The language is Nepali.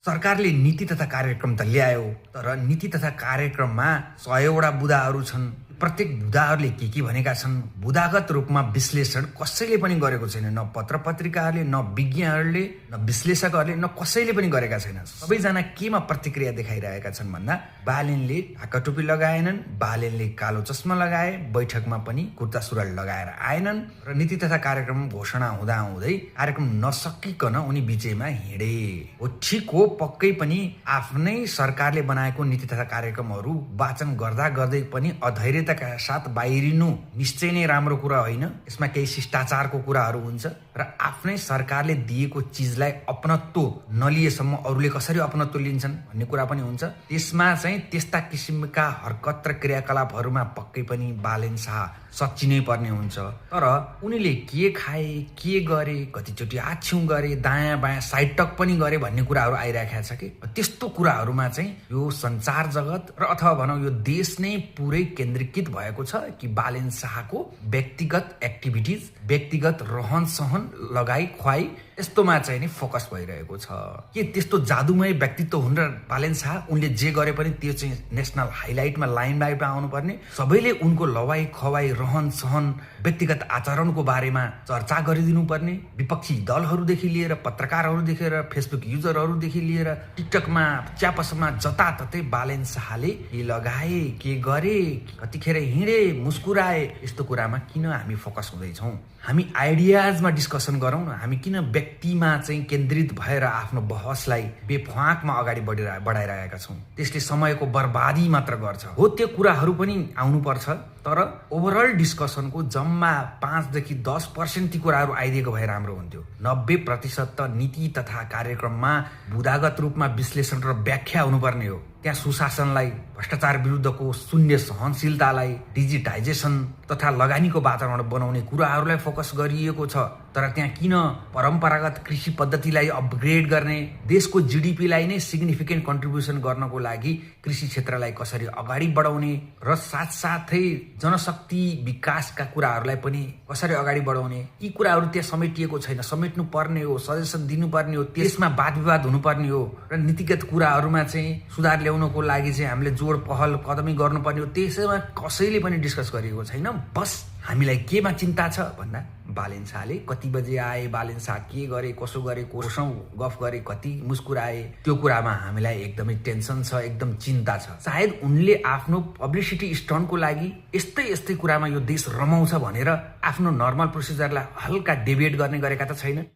सरकारले नीति तथा कार्यक्रम त ल्यायो, तर नीति तथा कार्यक्रममा 100 वटा बुँदाहरू छन्। प्रत्येक बुँदाहरूले के भनेका छन्, बुँदागत रूपमा विश्लेषण कसैले पनि गरेको छैन। न पत्र पत्रिकाहरूले, न विज्ञहरूले, न विश्लेषकहरूले, न कसैले पनि गरेका छैन। सबैजना केमा प्रतिक्रिया देखाइरहेका छन् भन्दा बालेनले ढाका टोपी लगाएनन्, बालेनले कालो चस्मा लगाए, बैठकमा पनि कुर्ता सुरुवाल लगाएर आएनन् र नीति तथा कार्यक्रम घोषणा हुँदै कार्यक्रम नसकिकन उनी बिचैमा हिँडे। हो ठिक हो, पक्कै पनि आफ्नै सरकारले बनाएको नीति तथा कार्यक्रमहरू वाचन गर्दा गर्दै पनि अधैर्यताका साथ बाहिरिनु निश्चय नै राम्रो कुरा होइन। यसमा केही शिष्टाचारको कुराहरू हुन्छ र आफ्नै सरकारले दिएको चिजलाई अपनत्व नलिएसम्म अरूले कसरी अपनत्व लिन्छन् भन्ने कुरा पनि हुन्छ। त्यसमा चाहिँ त्यस्ता किसिमका हरकत र क्रियाकलापहरूमा पक्कै पनि बालेन शाह सच्चिनै पर्ने हुन्छ। तर उनीले के खाए, के गरे, कतिचोटि आछ्यौँ गरे, दायाँ बायाँ साइड टक पनि गरे भन्ने कुराहरू आइरहेको छ कि त्यस्तो कुराहरूमा चाहिँ यो सञ्चार जगत र अथवा भनौँ यो देश नै पुरै केन्द्रीकृत भएको छ कि बालेन शाहको व्यक्तिगत एक्टिभिटिज, व्यक्तिगत रहन सहन, लगाई खुवाई यस्तोमा चाहिँ नि फोकस भइरहेको छ। के त्यस्तो जादुमय व्यक्तित्व हुन् र बालेन शाह? उनले जे गरे पनि त्यो चाहिँ नेसनल हाइलाइटमा, लाइमलाइटमा आउनुपर्ने, सबैले उनको लवाई खवाई, रहन सहन, व्यक्तिगत आचरणको बारेमा चर्चा गरिदिनु पर्ने, विपक्षी दलहरूदेखि लिएर, पत्रकारहरूदेखि लिएर, फेसबुक युजरहरूदेखि लिएर, टिकटकमा, च्यापसमा जताततै बालेन शाहले के लगाए, के गरे, कतिखेर हिँडे, मुस्कुराए, यस्तो कुरामा किन हामी फोकस हुँदैछौँ? हामी आइडियाजमा डिस्कसन गरौँ न। हामी किन व्यक्तिमा चाहिँ केन्द्रित भएर आफ्नो बहसलाई बेफाकमा अगाडि बढाइरहेका छौँ? त्यसले समयको बर्बादी मात्र गर्छ। हो, त्यो कुराहरू पनि आउनुपर्छ, तर ओभरअल डिस्कसनको जम्मा 5 देखि 10% ती कुराहरू आइदिएको भए राम्रो हुन्थ्यो। 90% त नीति तथा कार्यक्रममा बुँदागत रूपमा विश्लेषण र व्याख्या हुनुपर्ने हो। त्यहाँ सुशासनलाई, भ्रष्टाचार विरुद्धको शून्य सहनशीलतालाई, डिजिटाइजेसन तथा लगानीको वातावरण बनाउने कुराहरूलाई फोकस गरिएको छ। तर त्यहाँ किन परम्परागत कृषि पद्धतिलाई अपग्रेड गर्ने, देशको जीडीपीलाई नै सिग्निफिकेन्ट कन्ट्रिब्युसन गर्नको लागि कृषि क्षेत्रलाई कसरी अगाडि बढाउने र साथसाथै जनशक्ति विकासका कुराहरूलाई पनि कसरी अगाडि बढाउने, यी कुराहरू त्यहाँ समेटिएको छैन। समेट्नु पर्ने हो, सजेसन दिनुपर्ने हो, त्यसमा वाद विवाद हुनुपर्ने हो र नीतिगत कुराहरूमा चाहिँ सुधार ल्याउनको लागि चाहिँ हामीले जोड पहल कदमी गर्नुपर्ने हो। त्यसैमा कसैले पनि डिस्कस गरिएको छैन। बस हामीलाई केमा चिन्ता छ भन्दा बालेन शाहले कति बजे आए, बालेन शाह के गरे, कसो गरे, कोसँग गफ गरे, कति मुस्कुराए, त्यो कुरामा हामीलाई एकदमै टेन्सन छ, एकदम चिन्ता छ। सायद उनले आफ्नो पब्लिसिटी स्टन्टको लागि यस्तै कुरामा यो देश रमाउँछ भनेर आफ्नो नर्मल प्रोसिजरलाई हल्का डेभिएट गर्ने गरेका त छैन।